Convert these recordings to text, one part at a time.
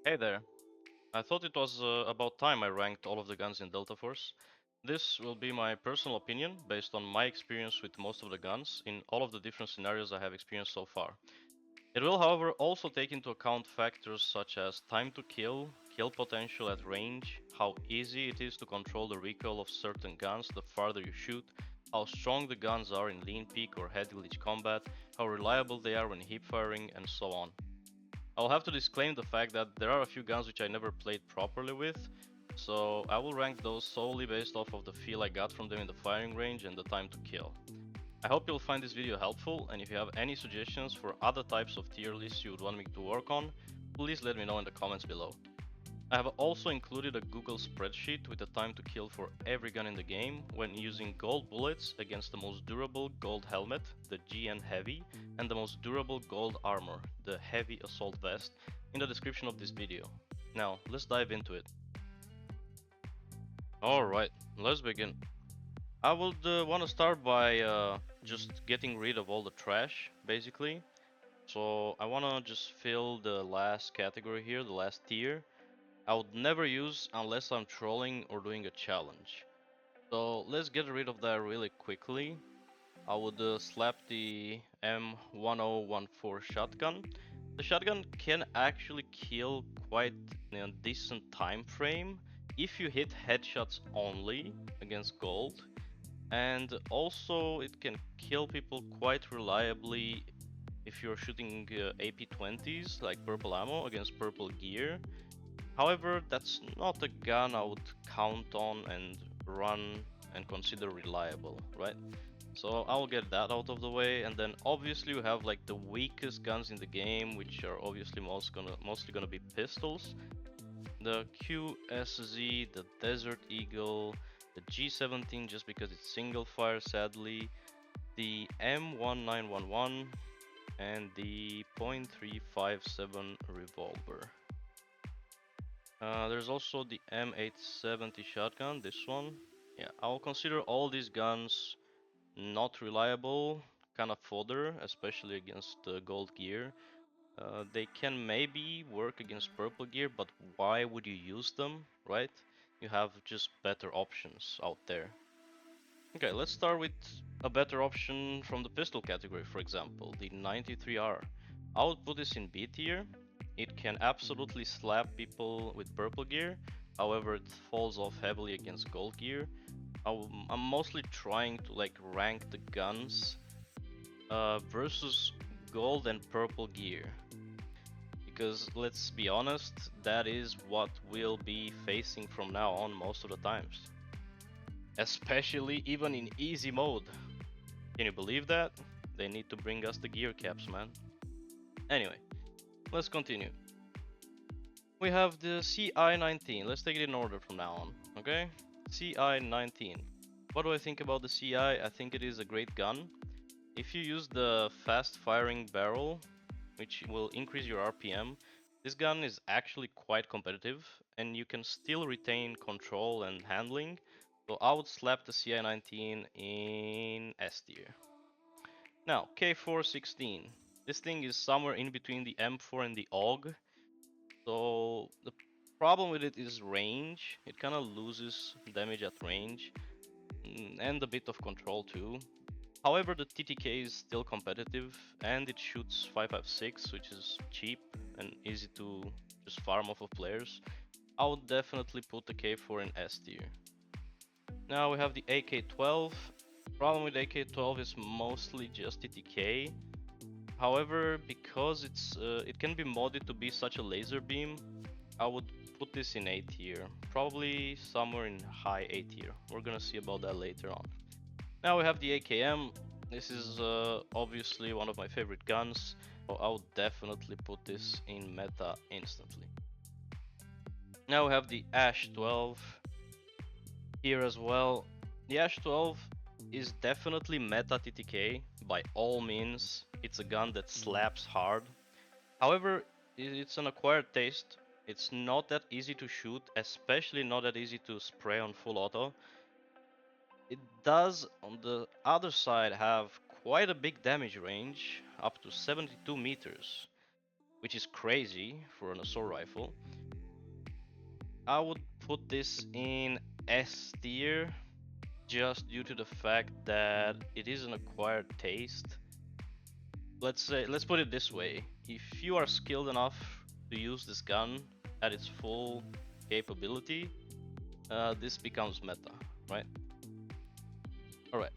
Hey there. I thought it was about time I ranked all of the guns in Delta Force. This will be my personal opinion based on my experience with most of the guns in all of the different scenarios I have experienced so far. It will, however, also take into account factors such as time to kill potential at range, how easy it is to control the recoil of certain guns the farther you shoot, how strong the guns are in lean peak or head glitch combat, how reliable they are when hip firing, and so on. I'll have to disclaim the fact that there are a few guns which I never played properly with, so I will rank those solely based off of the feel I got from them in the firing range and the time to kill. I hope you'll find this video helpful, and if you have any suggestions for other types of tier lists you would want me to work on, please let me know in the comments below. I have also included a Google spreadsheet with the time to kill for every gun in the game when using gold bullets against the most durable gold helmet, the GN Heavy, and the most durable gold armor, the Heavy Assault Vest, in the description of this video. Now, let's dive into it. Alright, let's begin. I would want to start by just getting rid of all the trash, basically. So I want to just fill the last category here, the last tier. I would never use unless I'm trolling or doing a challenge. So let's get rid of that really quickly. I would slap the M1014 shotgun. The shotgun can actually kill quite in a decent time frame if you hit headshots only against gold, and also it can kill people quite reliably if you're shooting AP-20s like purple ammo against purple gear. However, that's not a gun I would count on and run and consider reliable, right? So I'll get that out of the way, and then obviously we have like the weakest guns in the game, which are obviously mostly gonna be pistols. The QSZ, the Desert Eagle, the G17 just because it's single fire sadly, the M1911, and the .357 revolver. There's also the M870 shotgun, this one. Yeah, I'll consider all these guns not reliable, kind of fodder, especially against gold gear. They can maybe work against purple gear, but why would you use them, right? You have just better options out there. Okay, let's start with a better option from the pistol category, for example, the 93R. I would put this in B tier. It can absolutely slap people with purple gear, however it falls off heavily against gold gear. I'm mostly trying to like rank the guns versus gold and purple gear, because let's be honest, that is what we'll be facing from now on most of the times, especially even in easy mode. Can you believe that? They need to bring us the gear caps, man. Anyway, let's continue. We have the CI-19. Let's take it in order from now on, okay? CI-19. What do I think about the CI? I think it is a great gun. If you use the fast firing barrel, which will increase your RPM, this gun is actually quite competitive and you can still retain control and handling. So I would slap the CI-19 in S tier. Now, K416. This thing is somewhere in between the M4 and the AUG. So the problem with it is range. It kind of loses damage at range and a bit of control too. However, the TTK is still competitive and it shoots 5.56, which is cheap and easy to just farm off of players. I would definitely put the K4 in S tier. Now we have the AK-12. Problem with AK-12 is mostly just TTK. However, because it can be modded to be such a laser beam, I would put this in A tier. Probably somewhere in high A tier. We're gonna see about that later on. Now we have the AKM. This is obviously one of my favorite guns, so I would definitely put this in meta instantly. Now we have the AS-12 here as well. The AS-12 is definitely meta TTK by all means. It's a gun that slaps hard. However, it's an acquired taste. It's not that easy to shoot, especially not that easy to spray on full auto. It does, on the other side, have quite a big damage range, up to 72 meters. which is crazy for an assault rifle. I would put this in S tier just due to the fact that it is an acquired taste. Let's put it this way: if you are skilled enough to use this gun at its full capability, this becomes meta, right? Alright,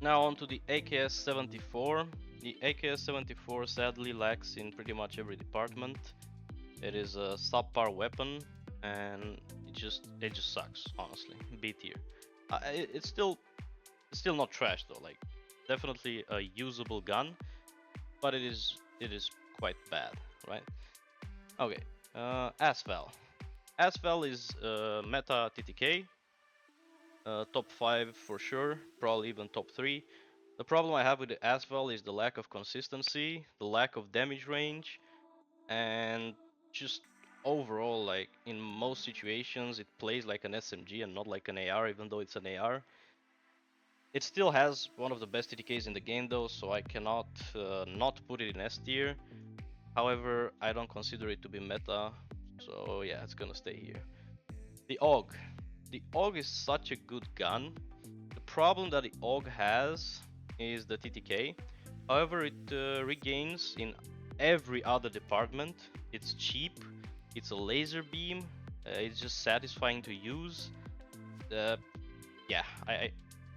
now on to the AKS-74. The AKS-74 sadly lacks in pretty much every department. It is a subpar weapon, and it just sucks, honestly. B tier. It's still not trash though. Like, definitely a usable gun, but it is quite bad, right? Okay, AS-VAL. AS-VAL is meta TTK, top 5 for sure, probably even top 3. The problem I have with the AS-VAL is the lack of consistency, the lack of damage range, and just overall, like, in most situations it plays like an SMG and not like an AR, even though it's an AR. It still has one of the best TTKs in the game though, so I cannot not put it in S tier. However, I don't consider it to be meta, so yeah, it's gonna stay here. The AUG. The AUG is such a good gun. The problem that the AUG has is the TTK. However, it regains in every other department. It's cheap, it's a laser beam, it's just satisfying to use. Yeah,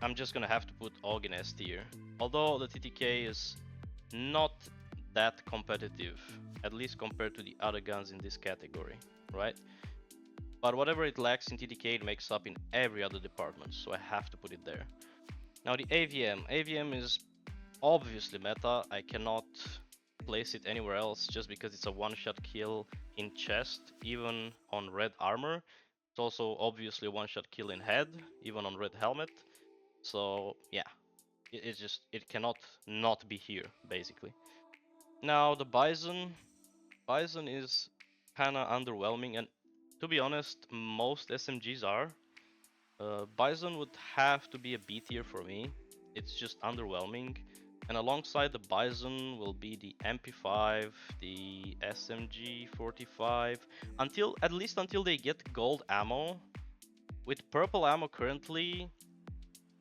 I'm just gonna have to put AUG in S tier. Although the TTK is not that competitive, at least compared to the other guns in this category, right? But whatever it lacks in TTK, it makes up in every other department, so I have to put it there. Now the AVM. AVM is obviously meta. I cannot place it anywhere else just because it's a one-shot kill in chest, even on red armor. It's also obviously a one-shot kill in head, even on red helmet. So yeah, it cannot not be here, basically. Now the BIZON. BIZON is kinda underwhelming, and to be honest, most SMGs are. BIZON would have to be a B tier for me. It's just underwhelming. And alongside the BIZON will be the MP5, the SMG45, at least until they get gold ammo. With purple ammo currently,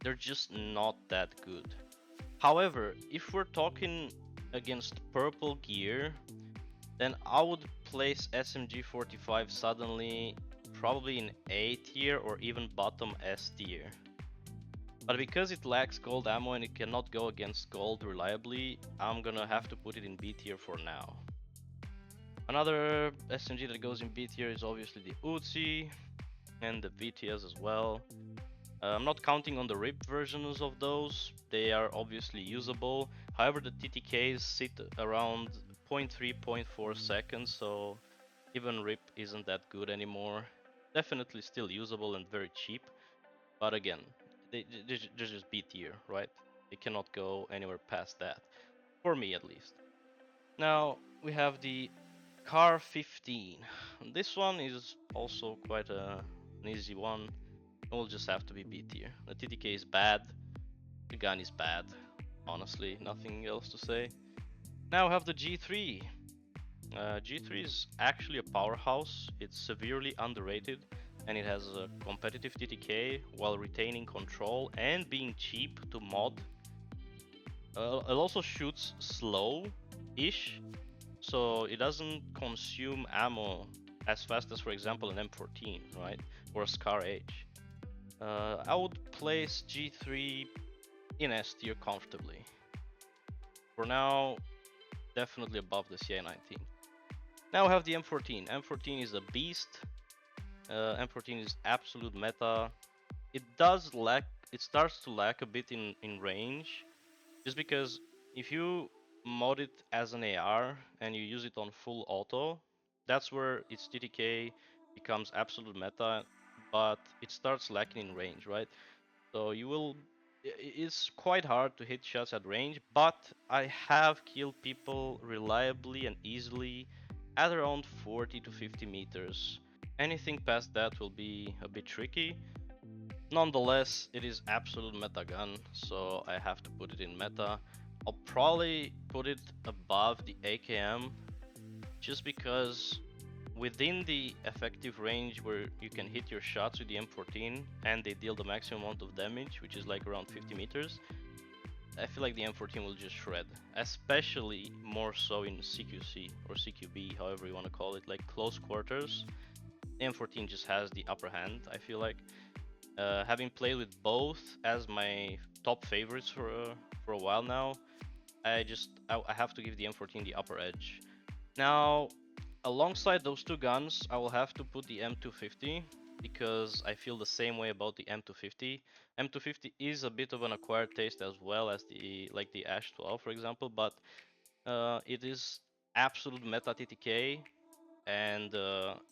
they're just not that good. However, if we're talking against purple gear, then I would place SMG45 suddenly probably in A tier or even bottom S tier. But because it lacks gold ammo and it cannot go against gold reliably, I'm gonna have to put it in B tier for now. Another SMG that goes in B tier is obviously the Uzi and the VITYAZ as well. I'm not counting on the RIP versions of those, they are obviously usable. However, the TTKs sit around 0.3, 0.4 seconds, so even RIP isn't that good anymore. Definitely still usable and very cheap, but again, they're just B tier, right? They cannot go anywhere past that, for me at least. Now we have the Car 15. This one is also quite an easy one. It will just have to be B tier. The TTK is bad, the gun is bad. Honestly, nothing else to say. Now we have the G3. G3 is actually a powerhouse. It's severely underrated, and it has a competitive TTK while retaining control and being cheap to mod. It also shoots slow-ish, so it doesn't consume ammo as fast as, for example, an M14, right? Or a Scar H. I would place G3 in S tier comfortably. For now, definitely above the CI-19. Now we have the M14. M14 is a beast. M14 is absolute meta. It starts to lack a bit in range, just because if you mod it as an AR and you use it on full auto, that's where its TTK becomes absolute meta, but it starts lacking in range, right? So it's quite hard to hit shots at range, but I have killed people reliably and easily at around 40 to 50 meters. Anything past that will be a bit tricky. Nonetheless, it is absolute meta gun, so I have to put it in meta. I'll probably put it above the AKM just because within the effective range where you can hit your shots with the M14 and they deal the maximum amount of damage, which is like around 50 meters, I feel like the M14 will just shred, especially more so in CQC or CQB, however you want to call it, like close quarters. The M14 just has the upper hand, I feel like. Having played with both as my top favorites for a while now, I have to give the M14 the upper edge. Now, alongside those two guns, I will have to put the M250 because I feel the same way about the M250. M250 is a bit of an acquired taste as well as the AS-12, for example, but it is absolute meta TTK and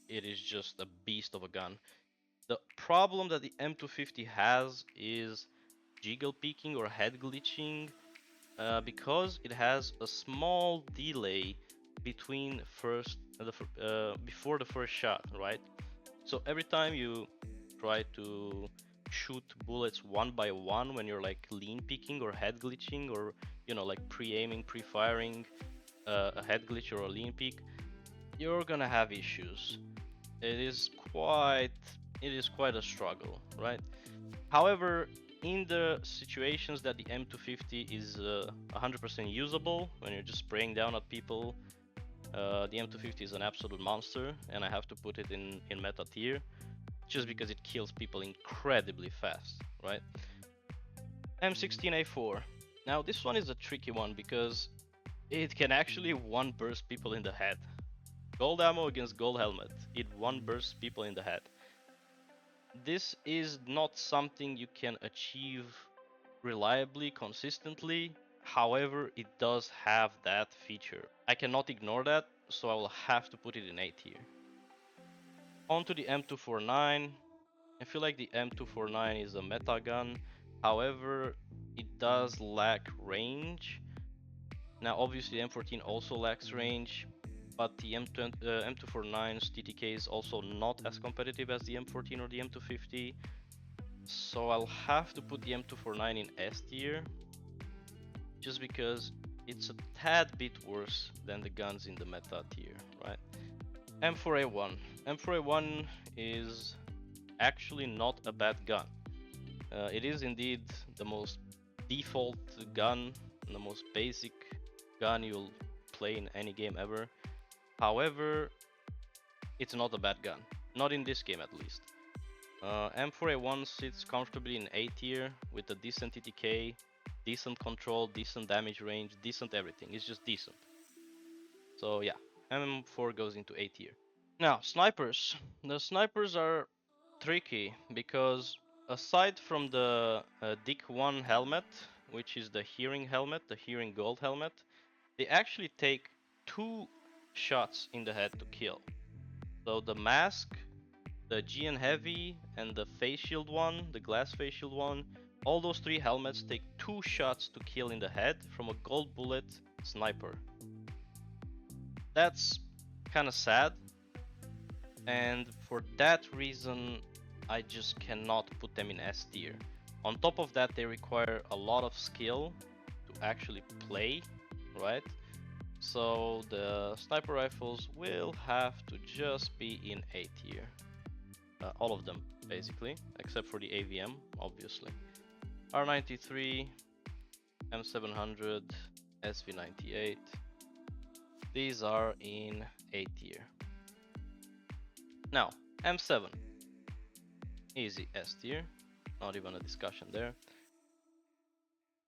it is just a beast of a gun. The problem that the M250 has is jiggle peeking or head glitching because it has a small delay between before the first shot, right? So every time you try to shoot bullets one by one when you're like lean peeking or head glitching or like pre-aiming, pre-firing a head glitch or a lean peek, you're gonna have issues. It is quite a struggle, right? However, in the situations that the M250 is 100% usable, when you're just spraying down at people, the M250 is an absolute monster, and I have to put it in meta tier, just because it kills people incredibly fast, right? M16A4. Now this one is a tricky one because it can actually one burst people in the head. Gold ammo against gold helmet, it one bursts people in the head. This is not something you can achieve reliably, consistently. However, it does have that feature. I cannot ignore that, so I will have to put it in A tier. On to the M249. I feel like the M249 is a meta gun. However, it does lack range. Now, obviously, M14 also lacks range, but the M249's TTK is also not as competitive as the M14 or the M250. So I'll have to put the M249 in S tier, just because it's a tad bit worse than the guns in the meta tier, right? M4A1. M4A1 is actually not a bad gun. It is indeed the most default gun, the most basic gun you'll play in any game ever. However, it's not a bad gun. Not in this game at least. M4A1 sits comfortably in A tier with a decent TTK, decent control, decent damage range, decent everything. It's just decent. So yeah, M4 goes into A tier. Now, snipers. The snipers are tricky because aside from the Dick 1 helmet, which is the hearing helmet, the hearing gold helmet, they actually take 2 shots in the head to kill. So the mask, the GN Heavy, and the face shield one, the glass face shield one, all those 3 helmets take 2 shots to kill in the head from a gold bullet sniper. That's kind of sad, and for that reason I just cannot put them in S tier. On top of that, they require a lot of skill to actually play, right? So the sniper rifles will have to just be in A tier. All of them, basically, except for the AVM, obviously. R93, M700, SV98. These are in A tier. Now, M7. Easy S tier. Not even a discussion there.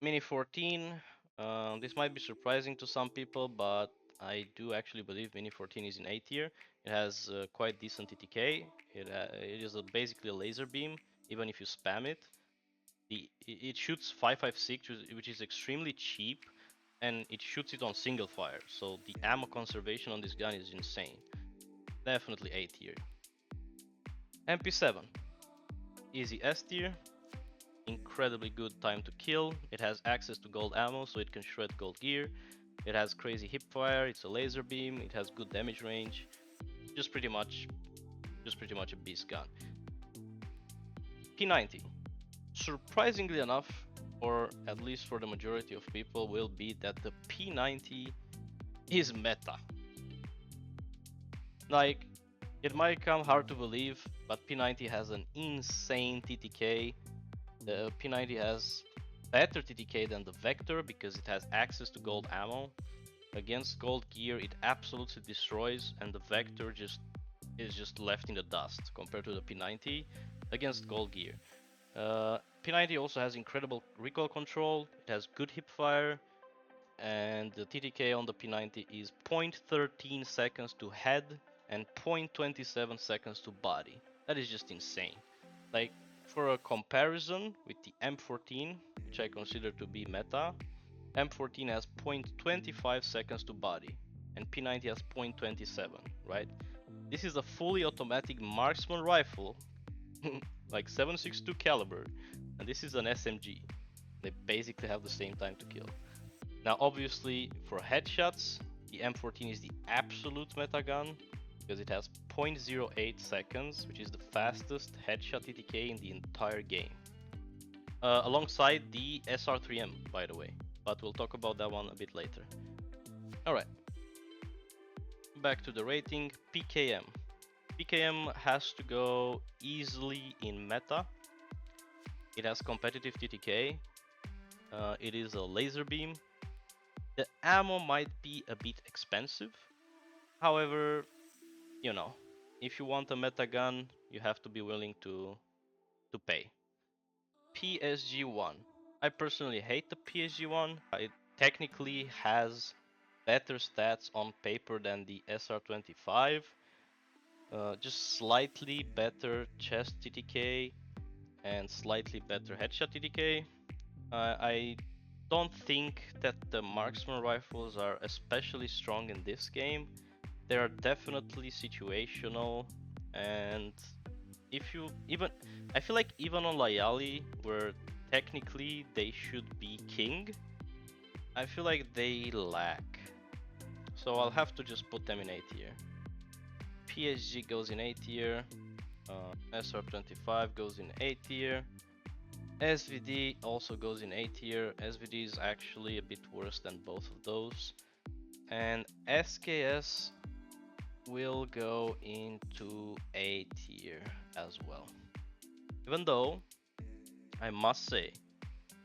Mini 14. This might be surprising to some people, but I do actually believe Mini 14 is in A tier. It has quite decent TTK. It is basically a laser beam, even if you spam it. It shoots 5.56, which is extremely cheap, and it shoots it on single fire. So the ammo conservation on this gun is insane. Definitely A tier. MP7. Easy S tier. Incredibly good time to kill. It has access to gold ammo, so it can shred gold gear. It has crazy hip fire. It's a laser beam. It has good damage range. Just pretty much a beast gun. P90. Surprisingly enough, or at least for the majority of people, will be that the P90 is meta. Like, it might come hard to believe, but P90 has an insane TTK. The P90 has better TTK than the Vector because it has access to gold ammo. Against gold gear, it absolutely destroys, and the Vector is just left in the dust compared to the P90 against gold gear. P90 also has incredible recoil control, it has good hipfire, and the TTK on the P90 is 0.13 seconds to head and 0.27 seconds to body. That is just insane. Like, for a comparison with the M14, which I consider to be meta, M14 has 0.25 seconds to body and P90 has 0.27, right? This is a fully automatic marksman rifle, like 7.62 caliber, and this is an SMG. They basically have the same time to kill. Now, obviously, for headshots, the M14 is the absolute meta gun because it has 0.08 seconds, which is the fastest headshot TTK in the entire game. Alongside the SR3M, by the way, but we'll talk about that one a bit later. Alright, back to the rating. PKM. PKM has to go easily in meta. It has competitive TTK. It is a laser beam. The ammo might be a bit expensive. However, you know, if you want a meta gun, you have to be willing to pay. PSG1. I personally hate the PSG1. It technically has better stats on paper than the SR25. Just slightly better chest TTK and slightly better headshot TTK. I don't think that the marksman rifles are especially strong in this game. They are definitely situational, and if you even, I feel like even on Layali, where technically they should be king, I feel like they lack. So I'll have to just put them in A tier. PSG goes in A tier, SR25 goes in A tier, SVD also goes in A tier. SVD is actually a bit worse than both of those, and SKS will go into A tier as well. Even though I must say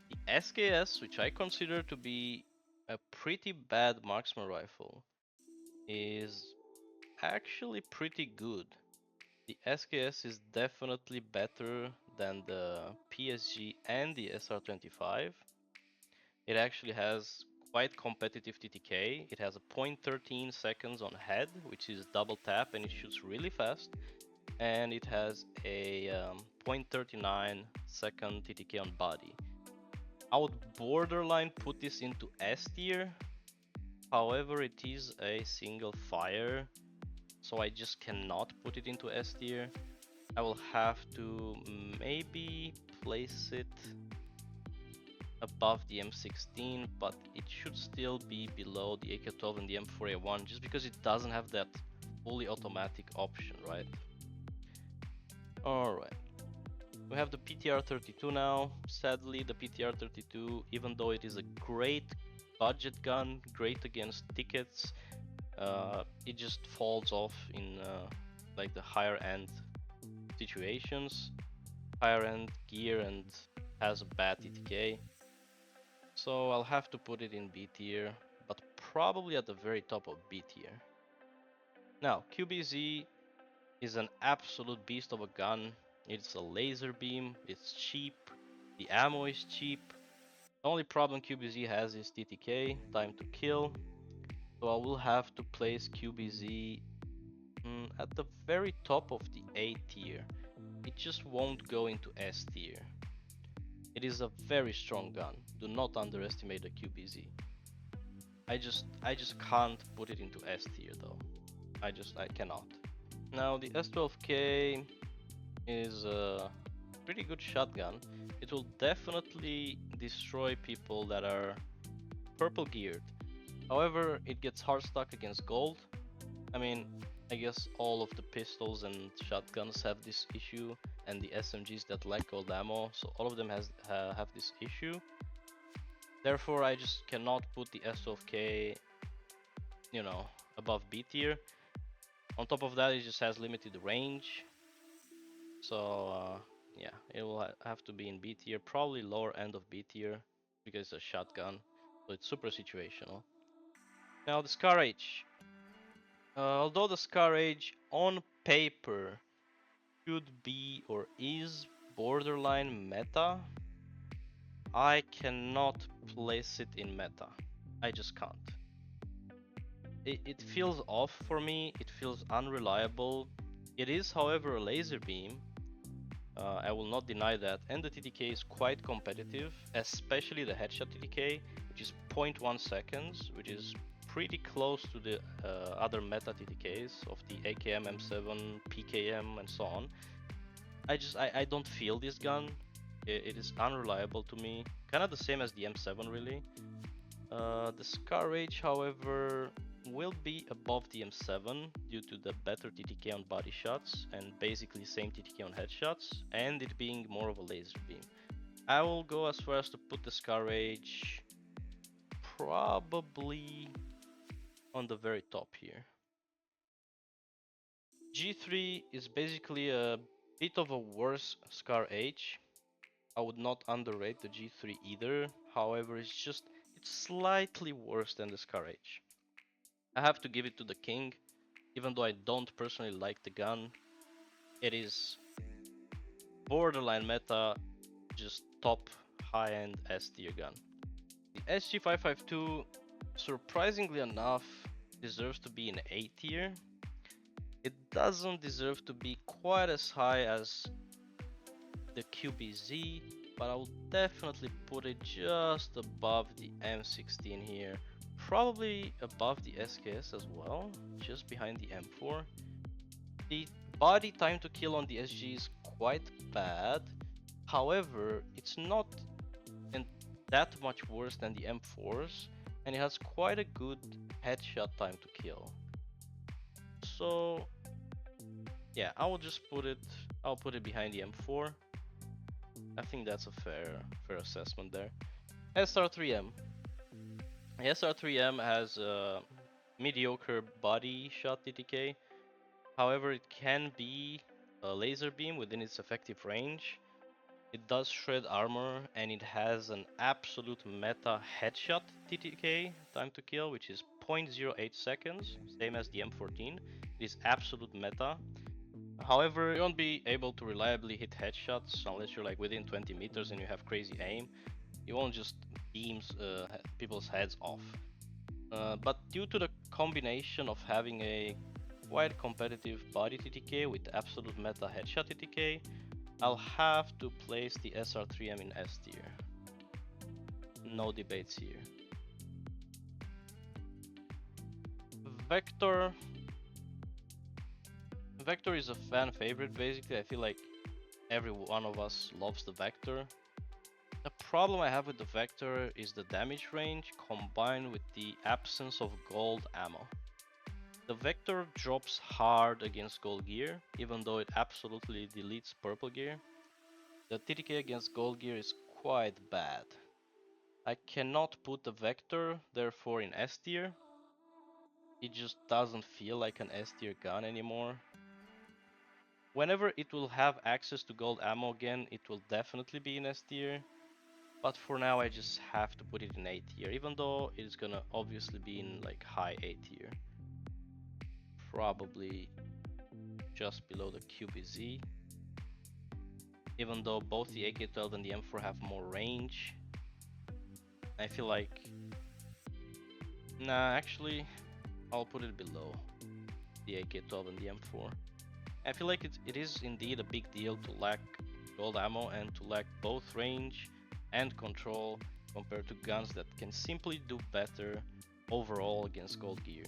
the SKS, which I consider to be a pretty bad marksman rifle, is actually pretty good. The SKS is definitely better than the PSG and the SR25. It actually has quite competitive TTK. It has a 0.13 seconds on head, which is double tap, and it shoots really fast. And it has a 0.39 second TTK on body. I would borderline put this into S tier. However, it is a single fire, so I just cannot put it into S tier. I will have to maybe place it above the M16, but it should still be below the AK-12 and the M4A1 just because it doesn't have that fully automatic option, right? Alright, we have the PTR-32 now. Sadly, the PTR-32, even though it is a great budget gun, great against tickets, it just falls off in like the higher end situations, higher end gear, and has a bad TTK. So I'll have to put it in B tier, but probably at the very top of B tier. Now, QBZ is an absolute beast of a gun. It's a laser beam, it's cheap, the ammo is cheap. The only problem QBZ has is TTK, time to kill. So I will have to place QBZ at the very top of the A tier. It just won't go into S tier. It is a very strong gun. Do not underestimate the QBZ. I just can't put it into S tier though. I cannot. Now the S12K is a pretty good shotgun. It will definitely destroy people that are purple geared. However, it gets hard stuck against gold. I mean, I guess all of the pistols and shotguns have this issue, and the SMGs that lack gold ammo, so all of them have this issue. Therefore, I just cannot put the S12K, you know, above B tier. On top of that, it just has limited range. So yeah, it will have to be in B tier, probably lower end of B tier because it's a shotgun, so it's super situational. Now the Scar H. Although the Scar H on paper should be or is borderline meta, I cannot place it in meta. I just can't. It feels off for me, it feels unreliable. It is, however, a laser beam. I will not deny that, and the TTK is quite competitive, especially the headshot TTK, which is 0.1 seconds, which is pretty close to the other meta TTKs of the AKM, M7, PKM, and so on. I don't feel this gun. It is unreliable to me, kind of the same as the M7 really. The Scar Rage, however, will be above the M7 due to the better TTK on body shots and basically same TTK on headshots, and it being more of a laser beam. I will go as far as to put the Scar Rage probably on the very top here. G3 is basically a bit of a worse Scar H. I would not underrate the G3 either. However, it's slightly worse than the Scar H. I have to give it to the King, even though I don't personally like the gun. It is borderline meta, just top high-end S tier gun. The SG552, surprisingly enough, deserves to be in A tier. It doesn't deserve to be quite as high as the QBZ, but I will definitely put it just above the M16 here. Probably above the SKS as well, just behind the M4. The body time to kill on the SG is quite bad. However, it's not that much worse than the M4s, and it has quite a good headshot time to kill. So yeah, I'll put it behind the M4. I think that's a fair assessment there. SR3M. SR3M has a mediocre body shot TTK. However, it can be a laser beam within its effective range. It does shred armor, and it has an absolute meta headshot TTK time to kill, which is 0.08 seconds, same as the M14. It is absolute meta. However, you won't be able to reliably hit headshots unless you're like within 20 meters and you have crazy aim. You won't just beam people's heads off. But due to the combination of having a quite competitive body TTK with absolute meta headshot TTK, I'll have to place the SR3M in S tier. No debates here. Vector. Vector is a fan favorite basically. I feel like every one of us loves the Vector. The problem I have with the Vector is the damage range combined with the absence of gold ammo. The Vector drops hard against gold gear, even though it absolutely deletes purple gear. The TTK against gold gear is quite bad. I cannot put the Vector, therefore, in S tier. It just doesn't feel like an S tier gun anymore. Whenever it will have access to gold ammo again, it will definitely be in S tier. But for now, I just have to put it in A tier, even though it's gonna obviously be in like high A tier. Probably just below the QBZ. Even though both the AK-12 and the M4 have more range, I feel like... Nah, actually, I'll put it below the AK-12 and the M4. I feel like it is indeed a big deal to lack gold ammo and to lack both range and control compared to guns that can simply do better overall against gold gear.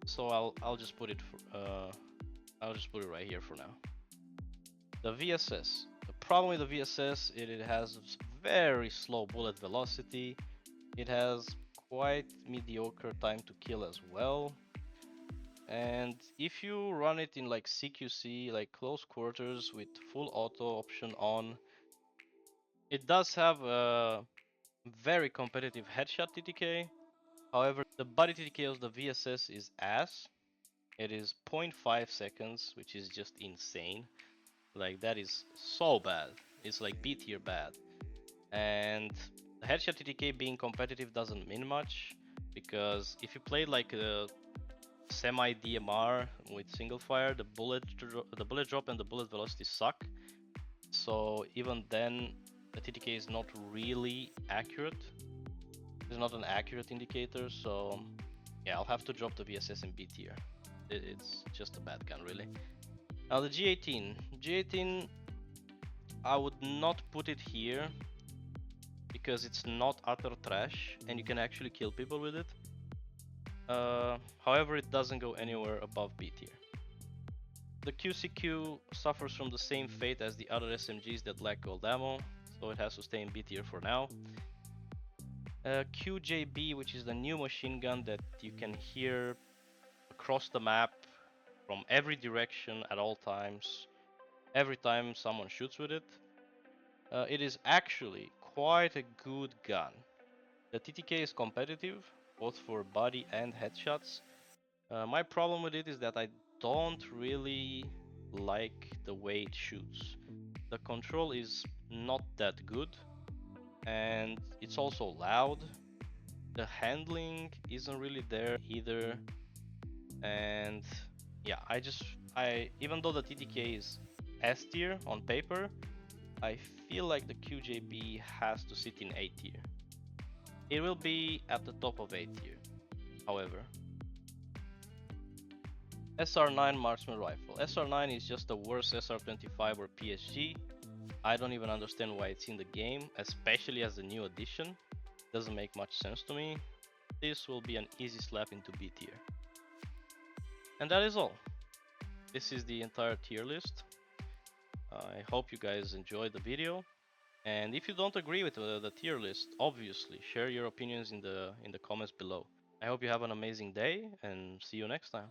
So I'll just put it right here for now. The VSS. The problem with the VSS is it has very slow bullet velocity. It has quite mediocre time to kill as well. And if you run it in like CQC, like close quarters with full auto option on, it does have a Very competitive headshot TTK. However, the body TTK of the VSS is ass. It is 0.5 seconds, which is just insane. Like, that is so bad. It's like B tier bad. And the headshot TTK being competitive doesn't mean much, because if you play like a semi DMR with single fire, the bullet drop and the bullet velocity suck. So even then, the TTK is not really accurate. It's not an accurate indicator. So yeah, I'll have to drop the VSS in B tier. It's just a bad gun, really. Now the G18. G18, I would not put it here because it's not utter trash and you can actually kill people with it. However, it doesn't go anywhere above B tier. The QCQ suffers from the same fate as the other SMGs that lack gold ammo, so it has to stay in B tier for now. QJB, which is the new machine gun that you can hear across the map from every direction at all times, every time someone shoots with it. It is actually quite a good gun. The TTK is competitive, both for body and headshots. My problem with it is that I don't really like the way it shoots. The control is not that good, and it's also loud. The handling isn't really there either, and yeah, even though the TTK is S tier on paper, I feel like the QJB has to sit in A tier. It will be at the top of A tier, however. SR9 Marksman Rifle. SR9 is just the worst SR25 or PSG. I don't even understand why it's in the game, especially as a new addition. Doesn't make much sense to me. This will be an easy slap into B tier. And that is all. This is the entire tier list. I hope you guys enjoyed the video. And if you don't agree with the tier list, obviously share your opinions in the comments below. I hope you have an amazing day and see you next time.